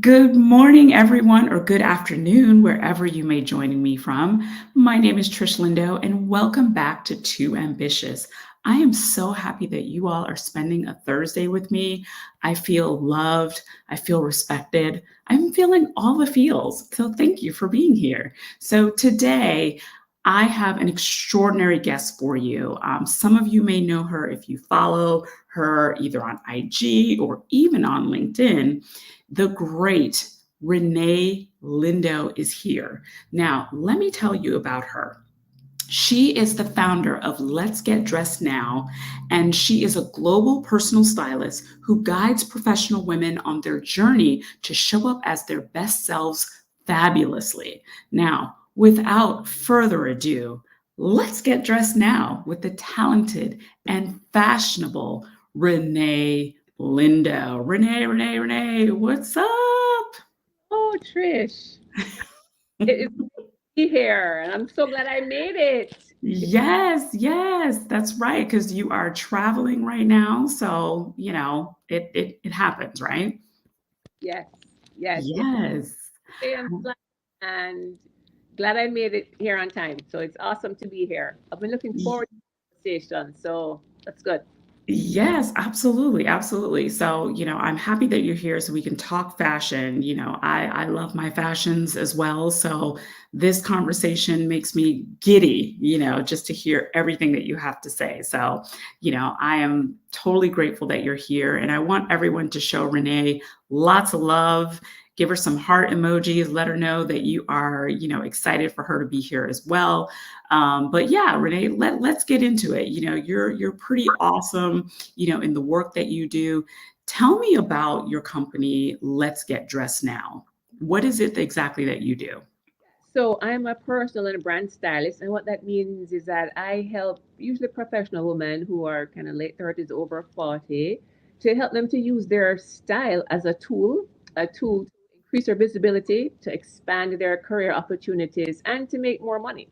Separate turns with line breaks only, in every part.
Good morning, everyone, or good afternoon, wherever you may joining me from. My name is Trish Lindo, and welcome back to Too Ambitious. I am so happy that you all are spending a Thursday with me. I feel loved. I feel respected. I'm feeling all the feels. So thank you for being here. So today, I have an extraordinary guest for you. Some of you may know her if you follow her either on IG or even on LinkedIn. The great Renee Lindo is here. Now, let me tell you about her. She is the founder of Let's Get Dressed Now, and she is a global personal stylist who guides professional women on their journey to show up as their best selves fabulously. Now, without further ado, let's get dressed now with the talented and fashionable Renee Lindo. Renee, what's up?
Oh, Trish, it's me here, and I'm so glad I made it.
Yes, that's right. Because you are traveling right now, so it happens, right?
Yes, yes, yes.
Yes.
Today I'm flying, and glad I made it here on time. So it's awesome to be here. I've been looking forward to the conversation, so that's good.
Yes, absolutely. So, I'm happy that you're here so we can talk fashion. I love my fashions as well. So this conversation makes me giddy, just to hear everything that you have to say. So, I am totally grateful that you're here. And I want everyone to show Renee lots of love. Give her some heart emojis. Let her know that you are, excited for her to be here as well. But yeah, Renee, let's get into it. You're pretty awesome, in the work that you do. Tell me about your company, Let's Get Dressed Now. What is it exactly that you do?
So I'm a personal and brand stylist, and what that means is that I help usually professional women who are kind of late 30s, over 40, to help them to use their style as a tool to increase their visibility, to expand their career opportunities, and to make more money.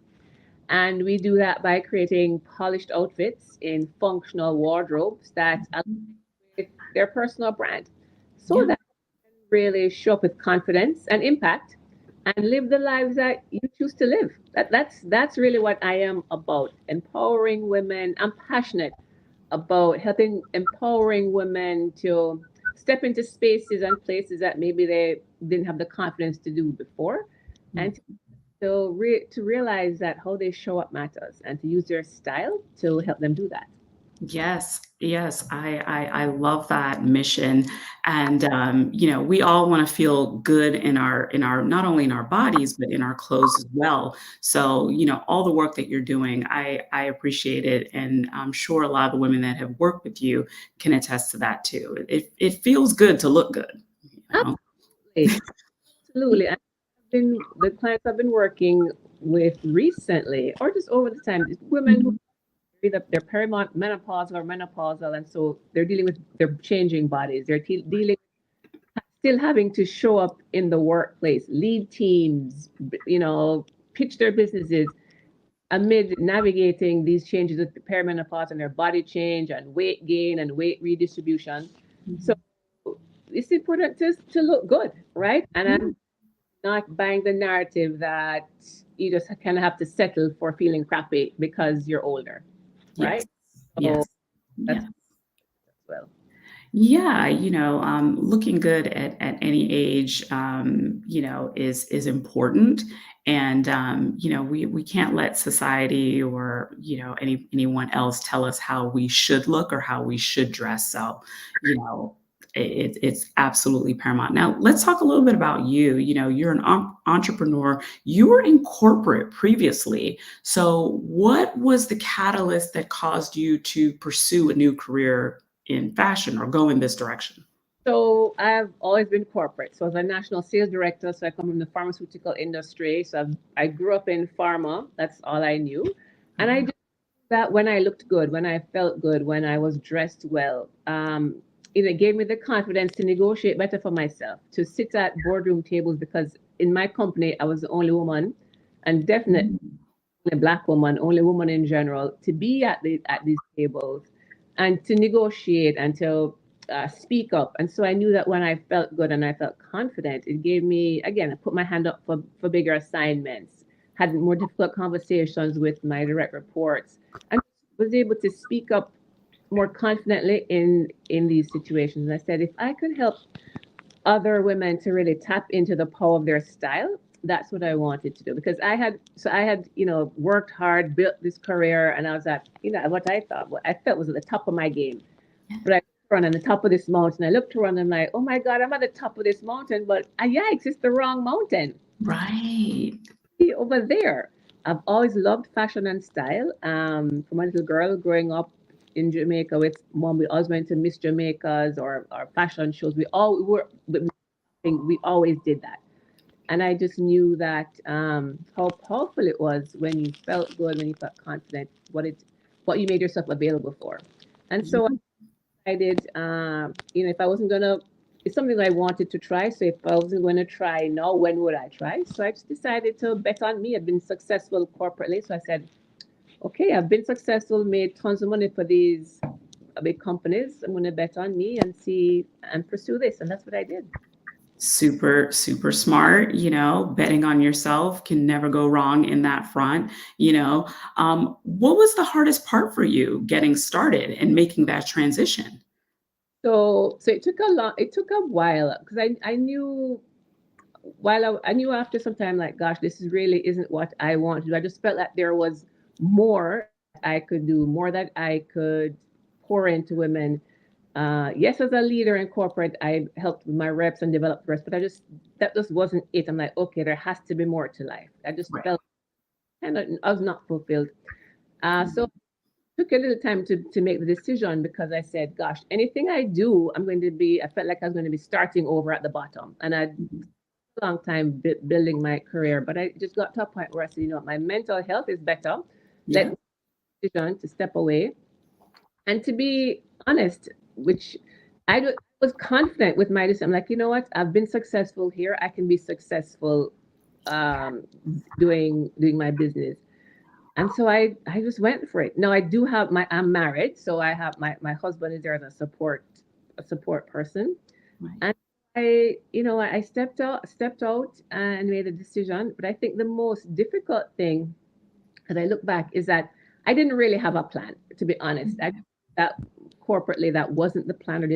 And we do that by creating polished outfits in functional wardrobes that align with their personal brand so
Yeah.
that they can really show up with confidence and impact and live the lives that you choose to live. That's really what I am about. Empowering women. I'm passionate about helping empowering women to step into spaces and places that maybe they didn't have the confidence to do before, and to realize that how they show up matters and to use their style to help them do that.
Yes. I love that mission, and we all want to feel good in our not only in our bodies but in our clothes as well. So all the work that you're doing, I appreciate it, and I'm sure a lot of the women that have worked with you can attest to that too. It feels good to look good. You know?
Absolutely. Absolutely. And the clients I've been working with recently, or just over the time, is women who either they're perimenopausal or menopausal, and so they're dealing with their changing bodies. They're dealing still having to show up in the workplace, lead teams, pitch their businesses amid navigating these changes with perimenopause and their body change and weight gain and weight redistribution. So
Mhm.
it's important to look good, right? And
Yeah.
I'm not buying the narrative that you just kind of have to settle for feeling crappy because you're older,
Yes.
right? So
Yes.
that's
Yes.
well.
Yeah, looking good at any age, is important, and we can't let society or anyone else tell us how we should look or how we should dress. So, you know, it's absolutely paramount. Now, let's talk a little bit about you. You're an entrepreneur. You were in corporate previously. So, what was the catalyst that caused you to pursue a new career in fashion or go in this direction?
So I've always been corporate. So I was a national sales director. So I come from the pharmaceutical industry. So I grew up in pharma. That's all I knew. And I
Oh,
did that when I looked good, when I felt good, when I was dressed well. It gave me the confidence to negotiate better for myself, to sit at boardroom tables because in my company I was the only woman, and definitely
mm,
a black woman, only woman in general, to be at these tables and to negotiate and to speak up. And so I knew that when I felt good and I felt confident, it gave me, again, I put my hand up for bigger assignments, had more difficult conversations with my direct reports, and was able to speak up more confidently in these situations. And I said, if I could help other women to really tap into the power of their style, that's what I wanted to do. Because I had worked hard, built this career, and I was at what I thought, what I felt was at the top of my game. But I run on the top of this mountain. I looked around and I'm like, oh my God, I'm at the top of this mountain, but yikes, it's the wrong mountain.
Right.
See, over there. I've always loved fashion and style. From a little girl growing up in Jamaica with mom, we always went to Miss Jamaica's or fashion shows. We always did that. And I just knew that how powerful it was when you felt good, when you felt confident, what you made yourself available for. And so I did, if I wasn't gonna, it's something I wanted to try. So if I wasn't going to try now, when would I try? So I just decided to bet on me. I've been successful corporately. So I said, okay, I've been successful, made tons of money for these big companies. I'm going to bet on me and see and pursue this. And that's what I did.
Super, super smart. Betting on yourself can never go wrong in that front. What was the hardest part for you getting started and making that transition?
So it took a while because I knew I knew after some time, like, gosh, this is really isn't what I want to do. I just felt that there was more I could do, more that I could pour into women. Yes, as a leader in corporate, I helped my reps and develop the rest, but that just wasn't it. I'm like, okay, there has to be more to life. I just
Right.
felt kind of I was not fulfilled. So it took a little time to make the decision because I said, gosh, anything I do, I felt like I was going to be starting over at the bottom. And I'd
Mhm.
a long time building my career, but I just got to a point where I said, what, my mental health is better. Let
Yeah.
me decision to step away. And to be honest, which was confident with my decision. I'm like, you know what? I've been successful here. I can be successful um, doing my business. And so I just went for it. Now I do have I'm married, so I have my husband is there as a support person.
Right.
And I stepped out and made a decision. But I think the most difficult thing, as I look back, is that I didn't really have a plan. To be honest, that corporately that wasn't the plan, or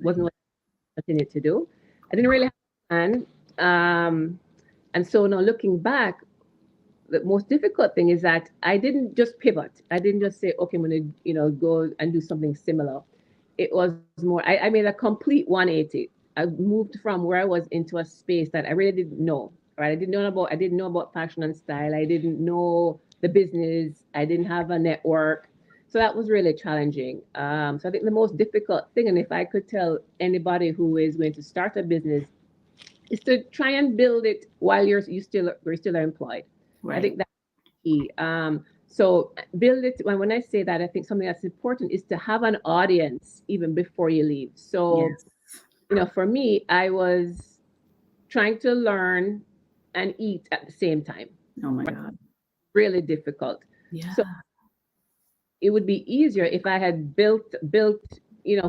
wasn't what I continued to do. I didn't really have a plan. And so now looking back, the most difficult thing is that I didn't just pivot. I didn't just say, okay, I'm going to, go and do something similar. It was more, I made a complete 180. I moved from where I was into a space that I really didn't know, right? I didn't know about fashion and style. I didn't know the business. I didn't have a network. So that was really challenging. So I think the most difficult thing, and if I could tell anybody who is going to start a business, is to try and build it while you're still employed. I
Right.
think that's key. So build it. When I say that, I think something that's important is to have an audience even before you leave. So
Yes.
for me, I was trying to learn and eat at the same time.
Oh my God.
Really difficult. So
Yeah.
it would be easier if I had built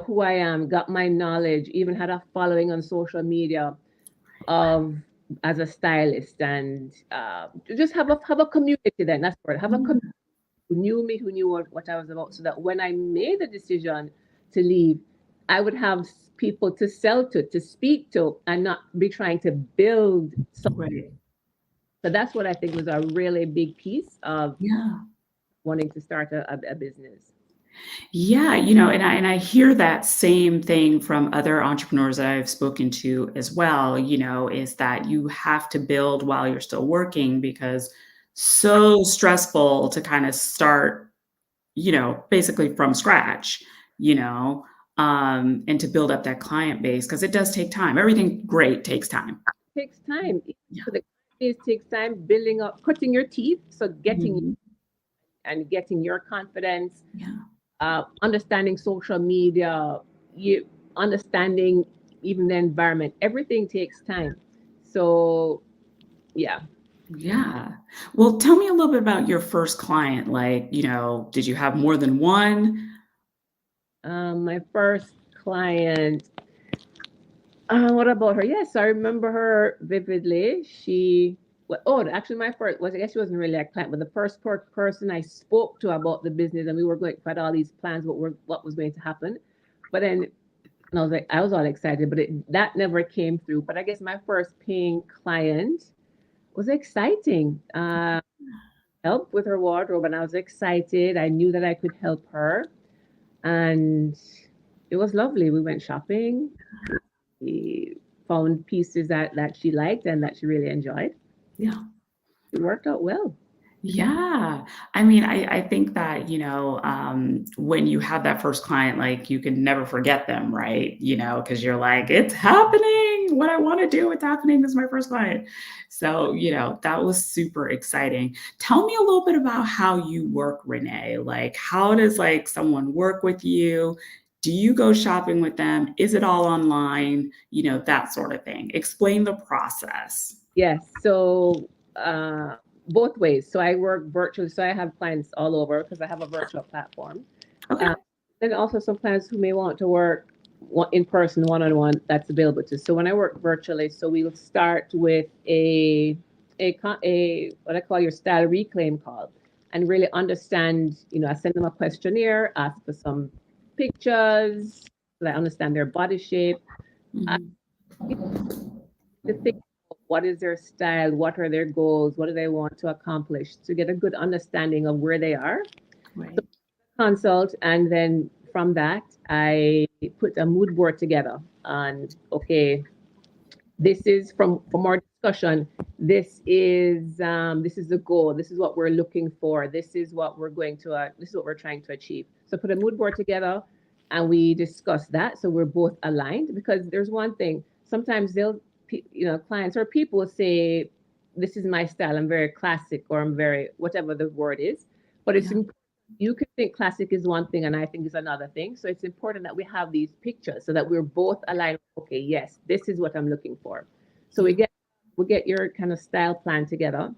who I am, got my knowledge, even had a following on social media of as a stylist, and just have a community. Then that's what have a community
Yeah.
who knew me, who knew what I was about, so that when I made the decision to leave, I would have people to sell to speak to, and not be trying to build something.
Right.
So that's what I think was a really big piece of
Yeah.
wanting to start a business.
Yeah, and I hear that same thing from other entrepreneurs that I've spoken to as well, is that you have to build while you're still working because so stressful to kind of start, basically from scratch, you know, and to build up that client base because it does take time. Everything great takes time.
It takes time.
Yeah.
So the it takes time building up, cutting your teeth, so
Mhm.
getting your confidence,
Yeah.
understanding social media, you understanding even the environment. Everything takes time. So yeah.
Yeah. Well, tell me a little bit about your first client. Like, did you have more than one?
My first client. What about her? Yes, I remember her vividly. Actually, my first was, I guess she wasn't really a client, but the first person I spoke to about the business, and we were going to had all these plans, what was going to happen. But then, and I was like, I was all excited, but that never came through. But I guess my first paying client was exciting. Help with her wardrobe, and I was excited. I knew that I could help her, and it was lovely. We went shopping. We found pieces that she liked and that she really enjoyed.
Yeah.
It worked out well.
Yeah. I mean, I think that, when you have that first client, like you can never forget them, right? Because you're like, it's happening. What I want to do, it's happening. This is my first client. So, that was super exciting. Tell me a little bit about how you work, Renee. Like, how does like someone work with you? Do you go shopping with them? Is it all online? That sort of thing. Explain the process.
Yes. So both ways. So I work virtually. So I have clients all over because I have a virtual platform.
Okay.
Then also some clients who may want to work in person, one-on-one, that's available to. So when I work virtually, so we'll start with a what I call your style reclaim call, and really understand. I send them a questionnaire, ask for some pictures, so that I understand their body shape.
Mhm.
To think what is their style, what are their goals, what do they want to accomplish, to get a good understanding of where they are.
Right.
Consult, and then from that I put a mood board together on, okay, this is from our discussion, this is the goal, this is what we're looking for, this is what we're trying to achieve. So put a mood board together and we discuss that, so we're both aligned. Because there's one thing, sometimes clients or people say, this is my style, I'm very classic, or I'm very whatever the word is. But it's
Yeah.
you could think classic is one thing and I think is another thing. So it's important that we have these pictures so that we're both aligned. Okay, yes, this is what I'm looking for. So
Yeah.
we get your kind of style plan together,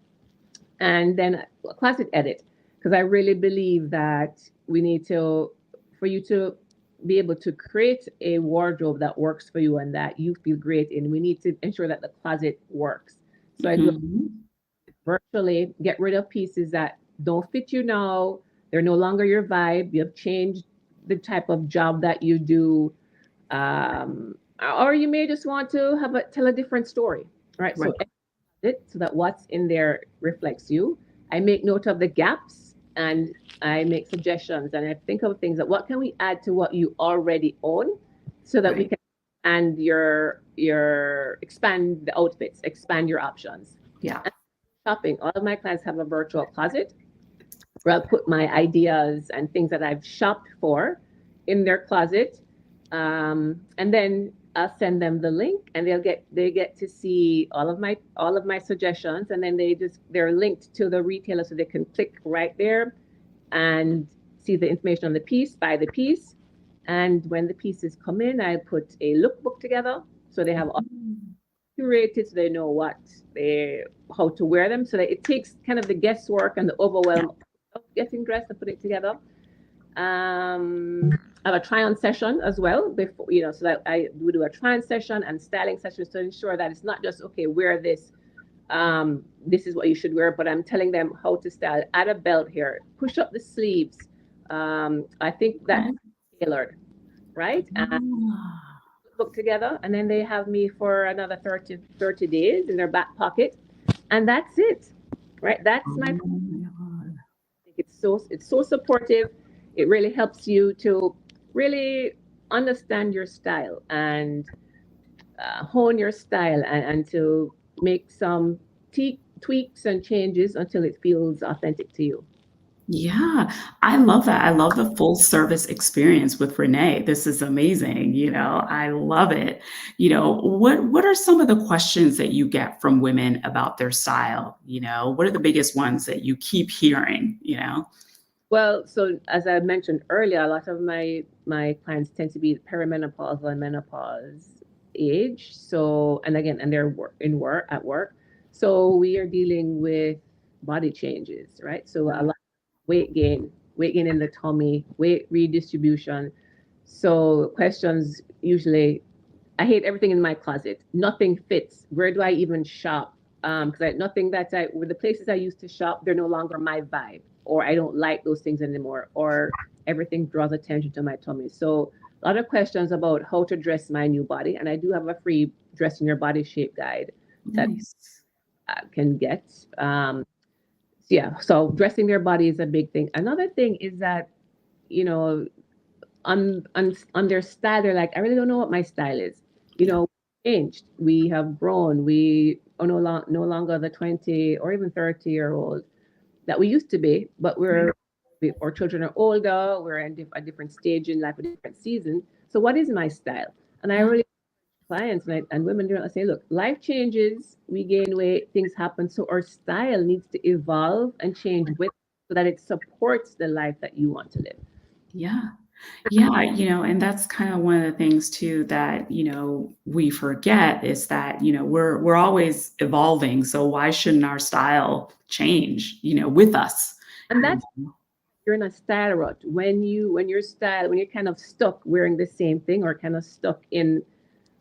and then a classic edit, because I really believe that we need to, for you to be able to create a wardrobe that works for you and that you feel great in, we need to ensure that the closet works. So I do
Mhm.
virtually get rid of pieces that don't fit you now. They're no longer your vibe. You have changed the type of job that you do. Or you may just want to tell a different story, right?
Right.
So it so that what's in there reflects you. I make note of the gaps, and I make suggestions, and I think of things that what can we add to what you already own, so that we
Right.
can, and your expand the outfits, expand your options.
Yeah.
Shopping. All of my clients have a virtual closet where I'll put my ideas and things that I've shopped for in their closet. And then I'll send them the link, and they get to see all of my suggestions, and then they're linked to the retailer, so they can click right there and see the information on the piece, buy the piece. And when the pieces come in, I put a lookbook together, so they have all
Mhm.
curated, so they know how to wear them, so that it takes kind of the guesswork and the
Yeah.
overwhelm of getting dressed and put it together. I have a try on session as well before, so that I would do a try on session and styling sessions to ensure that it's not just, okay, wear this. This is what you should wear, but I'm telling them how to style. Add a belt here, push up the sleeves. I think that's
Okay.
tailored, right? And
Ah.
book together, and then they have me for another 30 days in their back pocket, and that's it, right?
Oh
That's my,
my God.
it's so supportive. It really helps you to really understand your style and hone your style, and to make some tweaks and changes until it feels authentic to you.
Yeah, I love that. I love the full service experience with Renee. This is amazing. I love it. What are some of the questions that you get from women about their style? What are the biggest ones that you keep hearing?
Well, so as I mentioned earlier, a lot of my clients tend to be perimenopausal and menopause age. So, and again, and they're at work. So we are dealing with body changes, right? So a lot of weight gain in the tummy, weight redistribution. So questions usually, I hate everything in my closet. Nothing fits. Where do I even shop? Because nothing that with the places I used to shop, they're no longer my vibe, or I don't like those things anymore, or everything draws attention to my tummy. So a lot of questions about how to dress my new body, and I do have a free dressing your body shape guide that
Nice.
can get. Yeah, so dressing their body is a big thing. Another thing is that, you know, on their style, they're like, I really don't know what my style is. You
Yeah.
know, changed. We have grown. We are no longer the 20 or even 30-year old that we used to be, but our children are older. We're in a different stage in life, a different season. So what is my style? And I
Yeah.
really clients and women do say, look, life changes, we gain weight, things happen. So our style needs to evolve and change with so that it supports the life that you want to live.
Yeah. Yeah, and that's kind of one of the things too that, we forget is that, we're always evolving. So why shouldn't our style change, with us?
And
You
that's you're in a style rut when you're kind of stuck wearing the same thing or kind of stuck in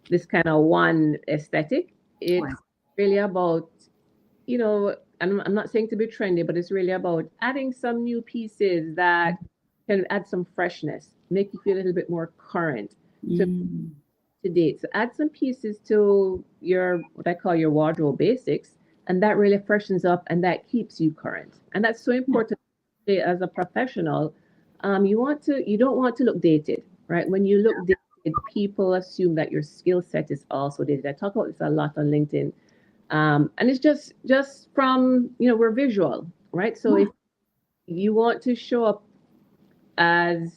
this kind of one aesthetic.
Right.
It's really about, I'm not saying to be trendy, but it's really about adding some new pieces that can add some freshness, make you feel a little bit more current
Mm,
to date. So add some pieces to your what I call your wardrobe basics, and that really freshens up and that keeps you current. And that's so
yeah,
important as a professional. You don't want to look dated, right? When you look dated, people assume that your skill set is also dated. I talk about this a lot on LinkedIn, and it's just from we're visual, right? So
yeah,
if you want to show up as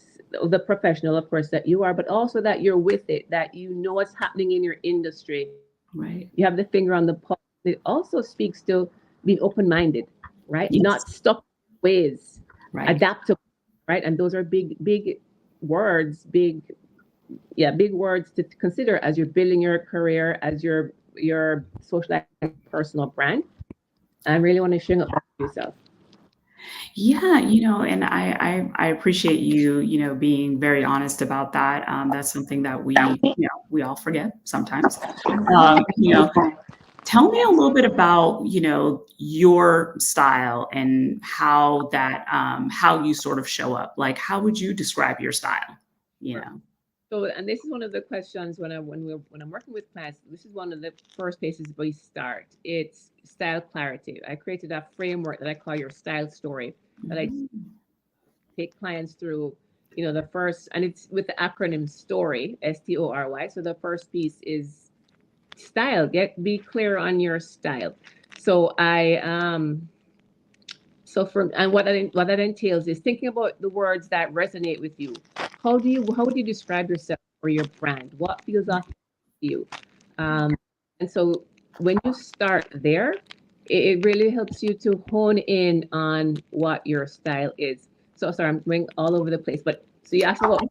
the professional, of course, that you are, but also that you're with it, that you know what's happening in your industry.
right.
You have the finger on the pulse. It also speaks to being open minded, right?
Yes,
Not stuck ways,
right.
adaptable, right? And those are big words, big words to consider as you're building your career, as your social and personal brand. I really want to share up for yourself.
Yeah, and I appreciate you, being very honest about that. That's something that we all forget sometimes. Um, you know, Tell me a little bit about, your style and how you sort of show up. Like, how would you describe your style? You know?
So, and this is one of the questions when I'm working with clients. This is one of the first places we start. It's style clarity. I created a framework that I call your style story that I
Mm,
take clients through. The first, and it's with the acronym STORY, STORY. So the first piece is style. Be clear on your style. So and what that entails is thinking about the words that resonate with you. How would you describe yourself or your brand? What feels authentic to you? Um, and so when you start there, it really helps you to hone in on what your style is. So sorry, I'm going all over the place, but so you asked about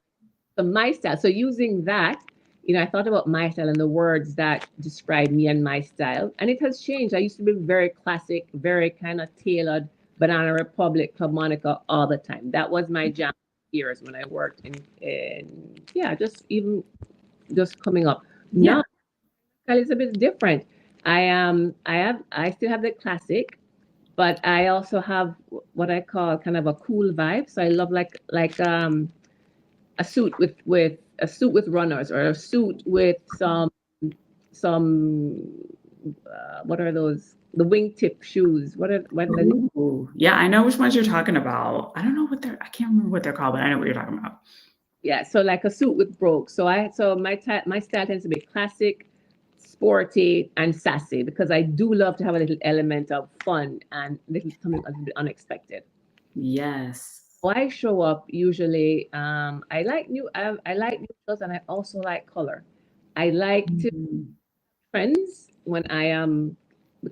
my style. So using that, I thought about my style and the words that describe me and my style. And it has changed. I used to be very classic, very kind of tailored, Banana Republic, Club Monica all the time. That was my jam years when I worked in yeah, just coming up.
yeah.
Now it's a bit different. I still have the classic, but I also have what I call kind of a cool vibe. So I love a suit with runners or a suit with some what are those the wingtip shoes what are the
Ooh, yeah, I know which ones you're talking about. I don't know I can't remember what they're called, but I know what you're talking about.
yeah, so like a suit with brogue. So my style tends to be classic, sporty, and sassy because I do love to have a little element of fun and little something a little bit unexpected.
Yes.
So I show up usually. I like neutrals and I also like color. I like to
Mhm.
trends when I am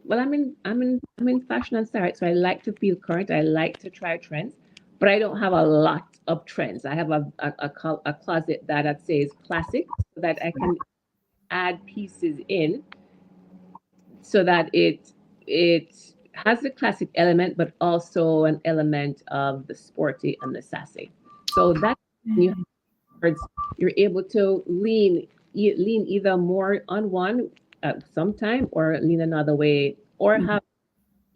well I'm in fashion and style, right? So I like to feel current. I like to try trends, but I don't have a lot of trends. I have a closet that says classic so that I can add pieces in so that it has the classic element but also an element of the sporty and the sassy. So that words, you're able to lean either more on one at some time or lean another way or
Mhm.
have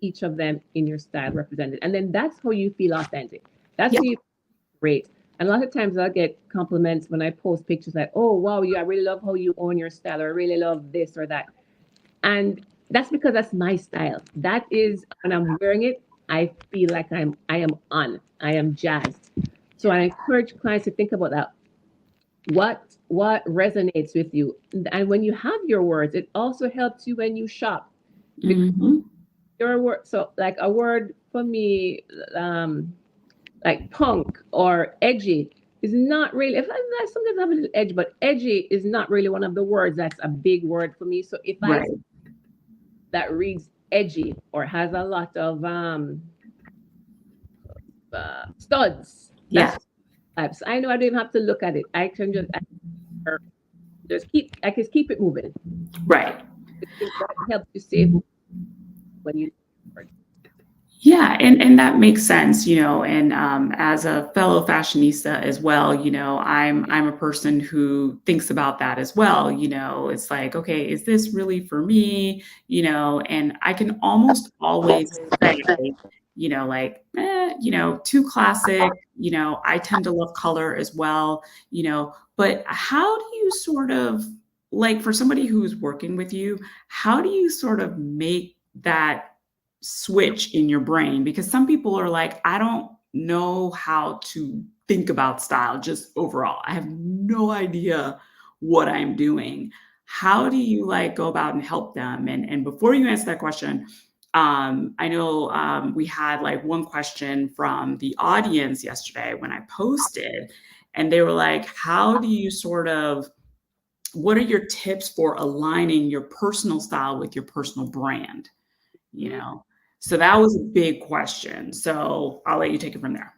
each of them in your style represented. And then that's how you feel authentic. That's
Yeah.
how you feel great. And a lot of times I'll get compliments when I post pictures like, oh, wow, I really love how you own your style, or I really love this or that. And that's because that's my style. That is when I'm wearing it, I feel like I am jazzed. So I encourage clients to think about that. What resonates with you? And when you have your words, it also helps you when you shop. Because
Mhm.
your word, so like a word for me, um, like punk or edgy is not really, if I sometimes have a little edge, but edgy is not really one of the words that's a big word for me. So if I
Right.
that reads edgy or has a lot of studs,
Yeah.
that's types. I know I don't even have to look at it. I can just keep, I can keep it moving.
Right.
I think that helps you say who when you word.
Yeah, and that makes sense, and as a fellow fashionista as well, I'm a person who thinks about that as well. It's like, okay, is this really for me? And I can almost always say, like, too classic. I tend to love color as well. But how do you sort of, like, for somebody who's working with you, how do you sort of make that switch in your brain? Because some people are like, I don't know how to think about style just overall. I have no idea what I'm doing. How do you like go about and help them? And before you answer that question, I know we had like one question from the audience yesterday when I posted, and they were like, how do you sort of, what are your tips for aligning your personal style with your personal brand? you
Mm,
know? So that was a big question. So I'll let you take it from there.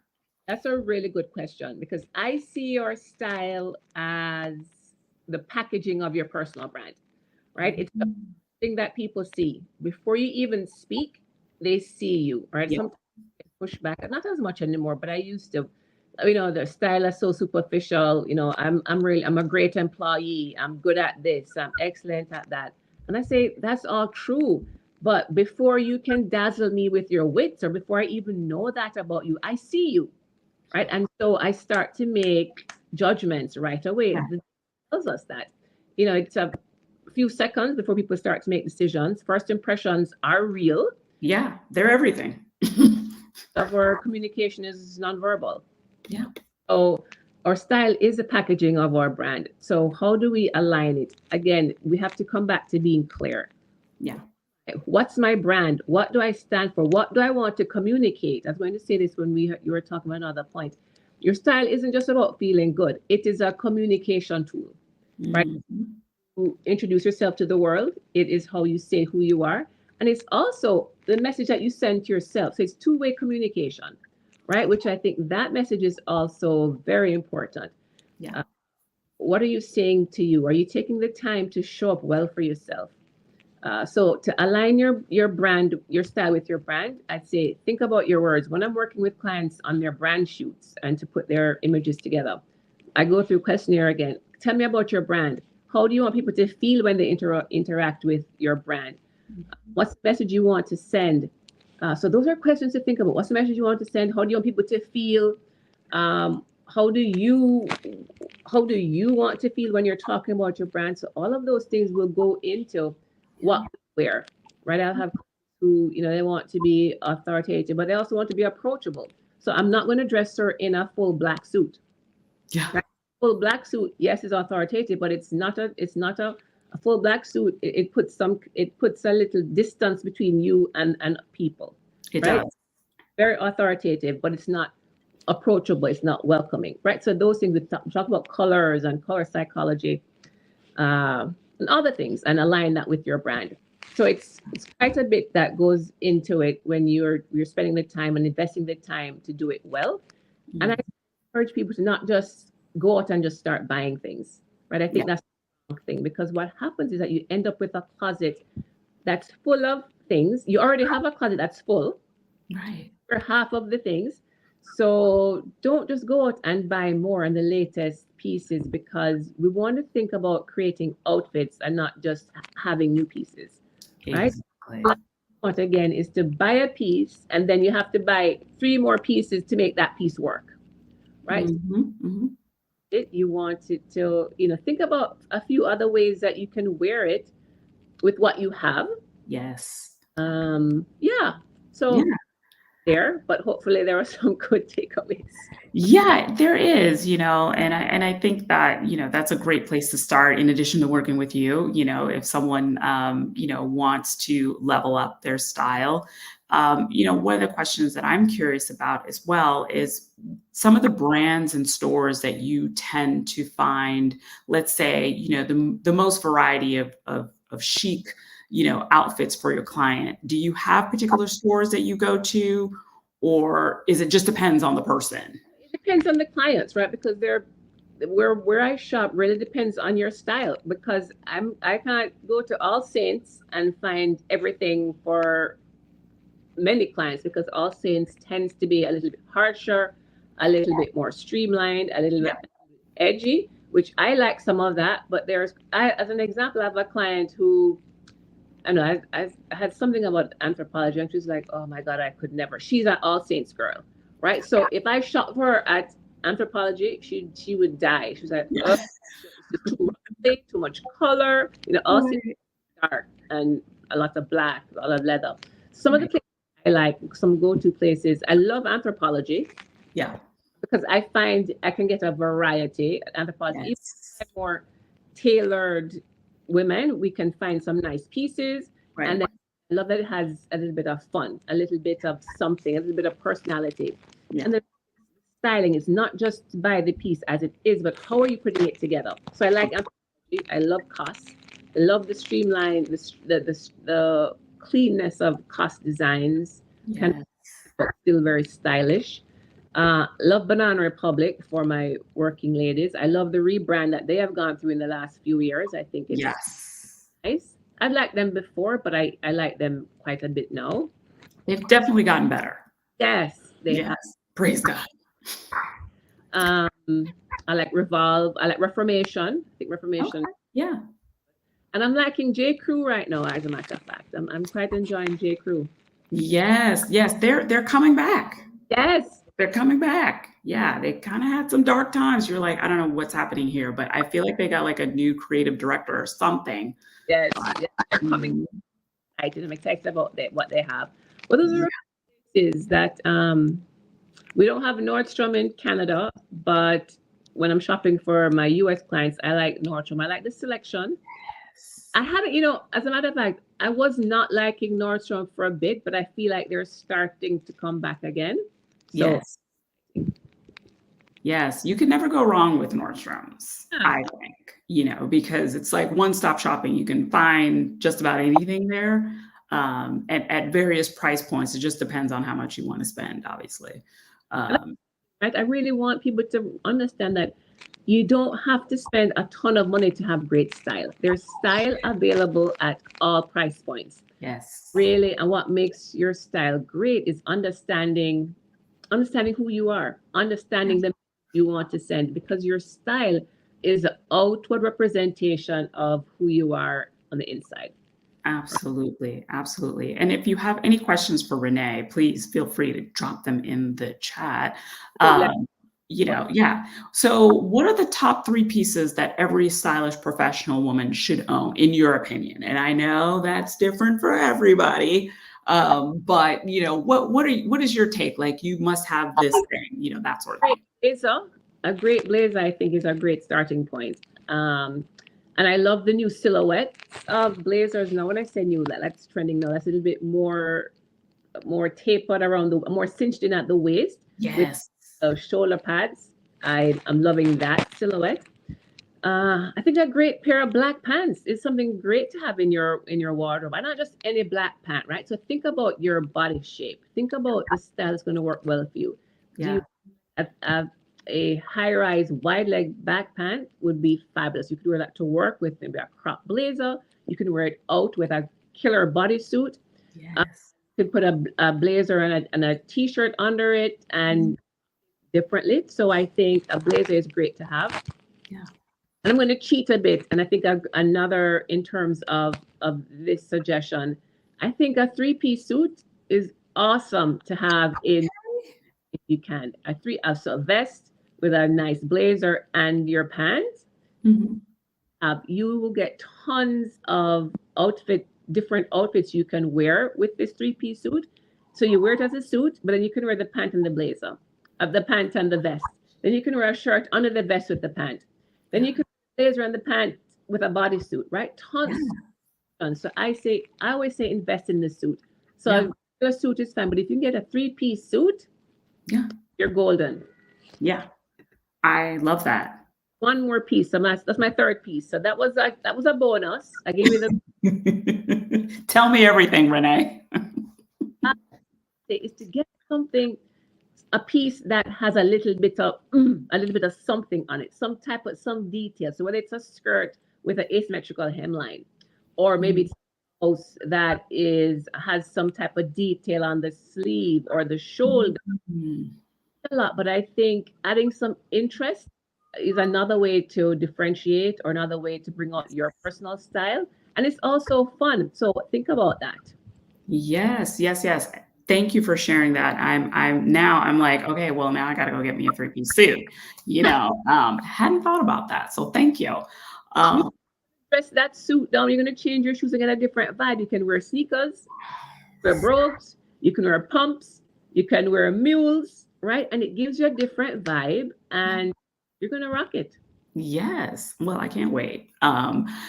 that's a really good question because I see your style as the packaging of your personal brand, right? It's the
Mhm.
thing that people see before you even speak. They see you, right?
Yeah.
Sometimes I push back, not as much anymore, but I used to. The style is so superficial. I'm a great employee. I'm good at this. I'm excellent at that. And I say that's all true. But before you can dazzle me with your wits, or before I even know that about you, I see you, right? And so I start to make judgments right away.
Yeah.
It tells us that, it's a few seconds before people start to make decisions. First impressions are real.
Yeah. They're everything.
Of our communication is nonverbal.
Yeah.
So our style is a packaging of our brand. So how do we align it? Again, we have to come back to being clear.
Yeah.
What's my brand? What do I stand for? What do I want to communicate? I was going to say this when you were talking about another point. Your style isn't just about feeling good. It is a communication tool, right?
Mhm.
You introduce yourself to the world. It is how you say who you are. And it's also the message that you send to yourself. So it's two-way communication, right? Which I think that message is also very important.
Yeah.
Uh, what are you saying to you? Are you taking the time to show up well for yourself? So to align your brand, your style with your brand, I'd say think about your words. When I'm working with clients on their brand shoots and to put their images together, I go through questionnaire again. Tell me about your brand. How do you want people to feel when they interact with your brand? What's the message you want to send? So those are questions to think about. What's the message you want to send? How do you want people to feel? Um, how do you how do you want to feel when you're talking about your brand? So all of those things will go into what
Yeah.
we wear, right? I'll have who they want to be authoritative, but they also want to be approachable. So I'm not going to dress her in a full black suit.
Yeah.
Right? Full black suit, yes, is authoritative, but it's not a full black suit. It puts a little distance between you and people,
It
right?
does.
Very authoritative, but it's not approachable. It's not welcoming, right? So those things we talk about colors and color psychology, and other things, and align that with your brand. So it's quite a bit that goes into it when you're spending the time and investing the time to do it well. And I
Mm.
encourage people to not just go out and just start buying things, right? I
Yeah.
think that's the wrong thing because what happens is that you end up with a closet that's full of things. You already have a closet that's full
Right.
for half of the things. So don't just go out and buy more and the latest pieces, because we want to think about creating outfits and not just having new pieces, right?
Exactly.
What you want again is to buy a piece and then you have to buy three more pieces to make that piece work, right?
Hmm.
You want it to, think about a few other ways that you can wear it with what you have.
Yes.
Yeah. So
Yeah.
there, but hopefully there are some good takeaways.
Yeah, there is, and I think that, that's a great place to start in addition to working with you, if someone, wants to level up their style. One of the questions that I'm curious about as well is some of the brands and stores that you tend to find, let's say, the most variety of chic, outfits for your client. Do you have particular stores that you go to, or is it just depends on the person?
It depends on the clients, right? Because they're where I shop really depends on your style, because I can't go to All Saints and find everything for many clients, because All Saints tends to be a little bit harsher, a little bit more streamlined, a little
Yeah.
bit edgy, which I like some of that. But as an example, I have a client who, I know I had something about anthropology, and she's like, "Oh my God, I could never." She's an All Saints girl, right? So if I shop for her at anthropology, she would die. She was like,
Yeah.
"Oh, it's just too rustic, too much color." All Saints
Right.
dark and a lot of black, a lot of leather. Some of the
Right.
places I like, some go-to places. I love anthropology
Yeah.
because I find I can get a variety. Anthropology, even
Yes.
more tailored women, we can find some nice pieces. And
Right.
then I love that it has a little bit of fun, a little bit of something, a little bit of personality.
Yeah.
And the styling is not just to buy the piece as it is, but how are you putting it together? So I like anthropology. I love cost. I love the streamline, the cleanness of cost designs, kind of,
Yes.
but still very stylish. Love Banana Republic for my working ladies. I love the rebrand that they have gone through in the last few years. I think it's
Yes.
nice. I've liked them before, but I like them quite a bit now.
They've definitely gotten better.
Yes, they have.
Yes. Praise God.
Um, I like Revolve. I like Reformation. I think Reformation.
Okay. Yeah.
And I'm liking J. Crew right now, as a matter of fact. I'm quite enjoying J. Crew.
Yes. Yes. They're coming back.
Yes,
They're coming back. Yeah. They kind of had some dark times. You're like, I don't know what's happening here, but I feel like they got like a new creative director or something.
yes,
But
yes. They're coming.
mm,
I'm excited about what they have. But those
yeah.
are places that we don't have Nordstrom in Canada, but when I'm shopping for my US clients, I like Nordstrom. I like the selection. I haven't, as a matter of fact, I was not liking Nordstrom for a bit, but I feel like they're starting to come back again. So,
Yes. Yes, you can never go wrong with Nordstrom's,
yeah.
I think, because it's like one-stop shopping. You can find just about anything there, at various price points. It just depends on how much you want to spend, obviously. Um,
Right? I really want people to understand that you don't have to spend a ton of money to have great style. There's style available at all price points.
yes,
Really, and what makes your style great is understanding who you are, understanding
yes.
the you want to send, because your style is an outward representation of who you are on the inside.
Absolutely, absolutely. And if you have any questions for Renee, please feel free to drop them in the chat.
Don't let
Um,
one.
yeah. So, what are the top three pieces that every stylish professional woman should own, in your opinion? And I know that's different for everybody, but what is your take? Like, you must have this thing, that sort of
Great
thing.
blazer. A great blazer, I think, is a great starting point. And I love the new silhouettes of blazers now. When I say new, that's trending now. That's a little bit more tapered around more cinched in at the waist with
Yes.
shoulder pads. I'm loving that silhouette. I think a great pair of black pants is something great to have in your wardrobe, and not just any black pant, right? So think about your body shape. Think about the style that's going to work well for you. Do you
Yeah.
a high rise wide leg back pant would be fabulous. You could wear that to work with maybe a crop blazer. You can wear it out with a killer bodysuit.
Yes.
You could put a blazer and a t-shirt under it, and differently. So I think a blazer is great to have.
Yeah.
And I'm going to cheat a bit. And I think another in terms of this suggestion, I think a three-piece suit is awesome to have in if you can. So a vest with a nice blazer and your pants.
Mhm.
You will get tons of different outfits you can wear with this three-piece suit. So you wear it as a suit, but then you can wear the pant and the blazer, the pant and the vest. Then you can wear a shirt under the vest with the pant. Then
Yeah.
you can wear blazer and the pant with a bodysuit, right?
Yeah.
Tons. So I always say invest in the suit.
Yeah.
So a suit is fine, but if you can get a three-piece suit,
Yeah.
you're golden.
Yeah. I love that.
One more piece. So that's my third piece. So that was a bonus. I gave you the
Tell me everything, Renee.
is to get a piece that has a little bit of something on it, some detail. So whether it's a skirt with an asymmetrical hemline, or maybe it's a blouse that has some type of detail on the sleeve or the shoulder.
Mhm.
A lot, but I think adding some interest is another way to differentiate or another way to bring out your personal style. And it's also fun. So think about that.
Yes, yes, yes. Thank you for sharing that. I'm like, okay, well, now I gotta go get me a three-piece suit. Hadn't thought about that. So thank you.
You
Um,
dress that suit down, you're going to change your shoes and get a different vibe. You can wear sneakers, wear brogues, you can wear pumps, you can wear mules, right? And it gives you a different vibe and you're going to rock it.
Yes. Well, I can't wait.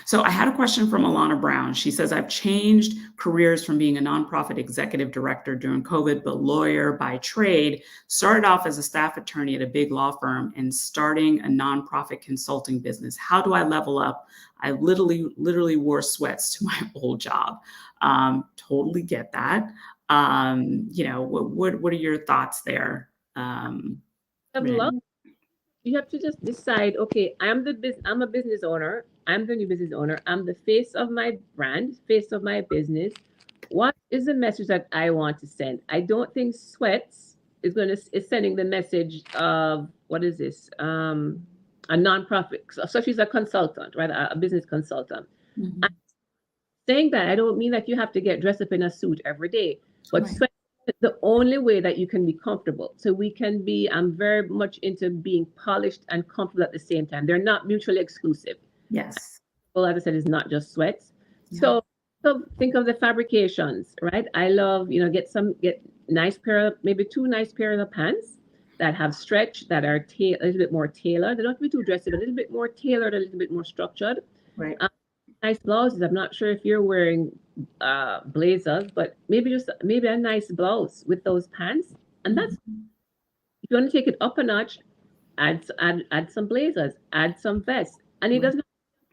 So I had a question from Alana Brown. She says, I've changed careers from being a nonprofit executive director during COVID, but lawyer by trade, started off as a staff attorney at a big law firm and starting a nonprofit consulting business. How do I level up? I literally wore sweats to my old job. Totally get that. What are your thoughts there?
Level up.
Renee?
You have to just decide, okay, I'm a business owner. I'm the new business owner. I'm the face of my brand, face of my business. What is the message that I want to send? I don't think sweats is sending the message of what is this? A nonprofit. So she's a consultant, right? A business consultant.
Mhm.
Saying that, I don't mean that you have to get dressed up in a suit every day, but
Right.
sweat is the only way that you can be comfortable. So we can be, I'm very much into being polished and comfortable at the same time. They're not mutually exclusive.
Yes.
Well, as I said, it's not just sweats.
Yeah.
So think of the fabrications, right? I love, get nice maybe two nice pairs of pants that have stretch, that are a little bit more tailored. They don't have to be too dressy, but a little bit more tailored, a little bit more structured.
Right.
Nice blouses. I'm not sure if you're wearing blazers, but maybe a nice blouse with those pants. And that's
Mhm.
if you want to take it up a notch, add some blazers, add some vests, and it
Right.
doesn't.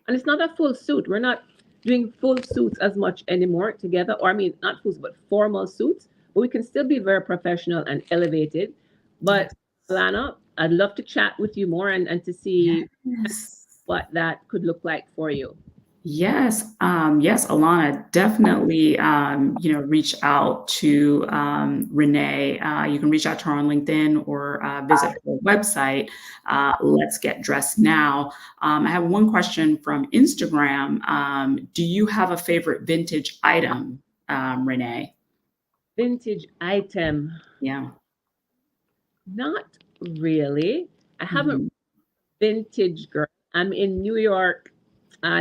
And it's not a full suit. We're not doing full suits as much anymore together, or I mean, not full, but formal suits. But we can still be very professional and elevated. But
Yes.
Lana, I'd love to chat with you more and to see
Yes.
what that could look like for you.
Yes. Yes, Alana, definitely, reach out to Renee. You can reach out to her on LinkedIn or visit her website, Let's Get Dressed Now. I have one question from Instagram. Do you have a favorite vintage item, Renee?
Vintage item.
Yeah.
Not really. I haven't
Mhm.
vintage girl. I'm in New York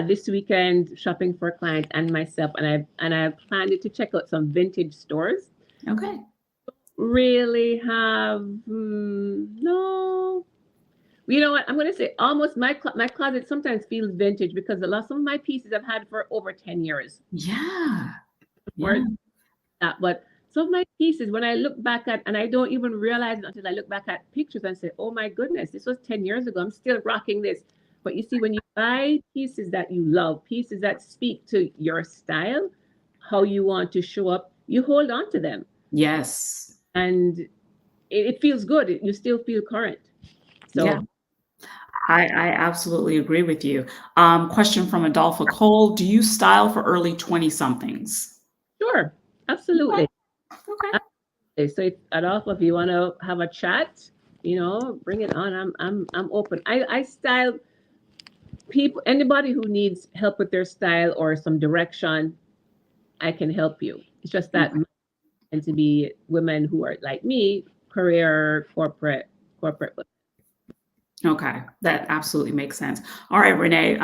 this weekend shopping for a client and myself, and I planned to check out some vintage stores.
Okay.
Really have no. You know what? I'm going to say almost my closet sometimes feels vintage because some of my pieces I've had for over 10 years.
Yeah.
Or
Yeah.
that, but some of my pieces, when I look back at, and I don't even realize it until I look back at pictures and say, oh my goodness, this was 10 years ago. I'm still rocking this. But you see, when you buy pieces that you love, pieces that speak to your style, how you want to show up, you hold on to them.
Yes.
And it feels good. You still feel current.
Yeah.
So,
I absolutely agree with you. Question from Adolpha Cole. Do you style for early 20 somethings?
sure,
Okay.
absolutely.
Okay.
Okay, so Adolfo, if you want to have a chat, bring it on. I'm open. I style people. Anybody who needs help with their style or some direction, I can help you. It's just that and to be women who are like me, career, corporate.
Okay, that absolutely makes sense. All right, Renee,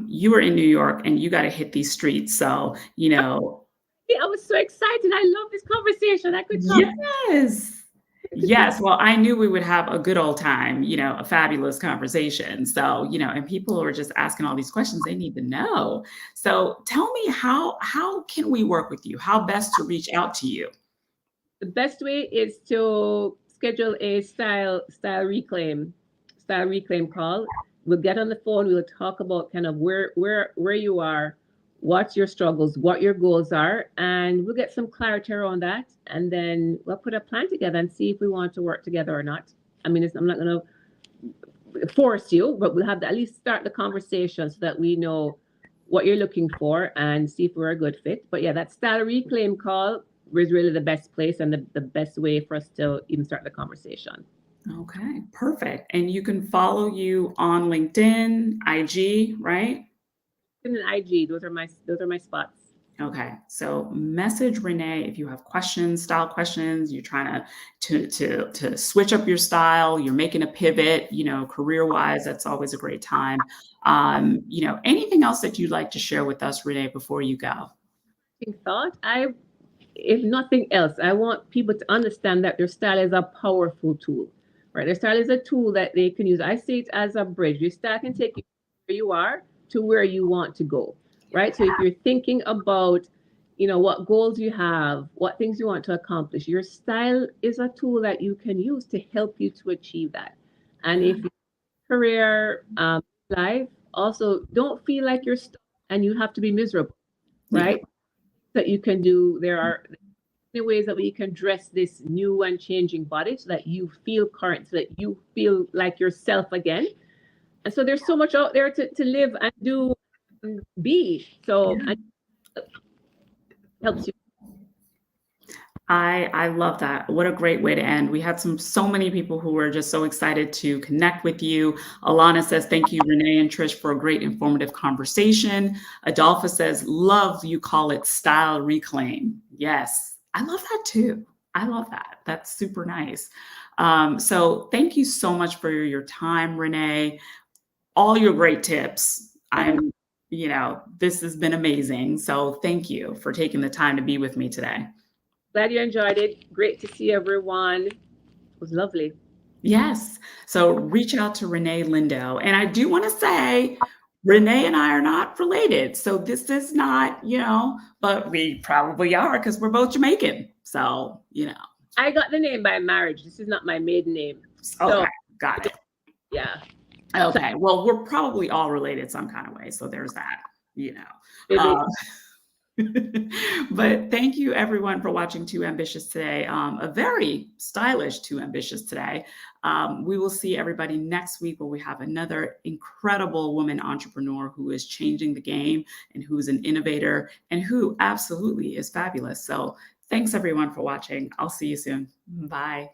you were in New York and you got to hit these streets. So,
I was so excited. I love this conversation. I could talk.
yes. Yes. Well, I knew we would have a good old time, a fabulous conversation. So, and people are just asking all these questions they need to know. So tell me how can we work with you? How best to reach out to you?
The best way is to schedule a style reclaim call. We'll get on the phone. We'll talk about kind of where you are, what's your struggles, what your goals are, and we'll get some clarity around that. And then we'll put a plan together and see if we want to work together or not. I mean, I'm not going to force you, but we'll have to at least start the conversation so that we know what you're looking for and see if we're a good fit. But yeah, that style reclaim call is really the best place and the best way for us to even start the conversation.
Okay, perfect. And you can follow you on LinkedIn, IG, right?
And IG, those are my spots.
Okay, so message Renee if you have questions, style questions. You're trying to switch up your style. You're making a pivot, career wise. That's always a great time. Anything else that you'd like to share with us, Renee, before you go?
Thought if nothing else, I want people to understand that their style is a powerful tool, right? Their style is a tool that they can use. I see it as a bridge. Your style can take you where you are to where you want to go, right? So if you're thinking about, what goals you have, what things you want to accomplish, your style is a tool that you can use to help you to achieve that. And if your career, life, also don't feel like you're stuck and you have to be miserable,
Yeah.
right? That you can do. There are many ways that we can dress this new and changing body so that you feel current, so that you feel like yourself again. And so there's so much out there to live and do and be. So it helps you.
I love that. What a great way to end. We had so many people who were just so excited to connect with you. Alana says, thank you, Renee and Trish, for a great informative conversation. Adolpha says, love you call it style reclaim. Yes, I love that too. I love that. That's super nice. So thank you so much for your time, Renee. All your great tips. This has been amazing. So thank you for taking the time to be with me today.
Glad you enjoyed it. Great to see everyone. It was lovely.
Yes. So reach out to Renee Lindo. And I do want to say, Renee and I are not related. So this is not, but we probably are because we're both Jamaican. So,
I got the name by marriage. This is not my maiden name. So
okay, got it.
yeah.
Okay. Well, we're probably all related some kind of way. So there's that,
Maybe.
But thank you everyone for watching Too Ambitious today. A very stylish Too Ambitious today. We will see everybody next week where we have another incredible woman entrepreneur who is changing the game and who is an innovator and who absolutely is fabulous. So thanks everyone for watching. I'll see you soon. Bye.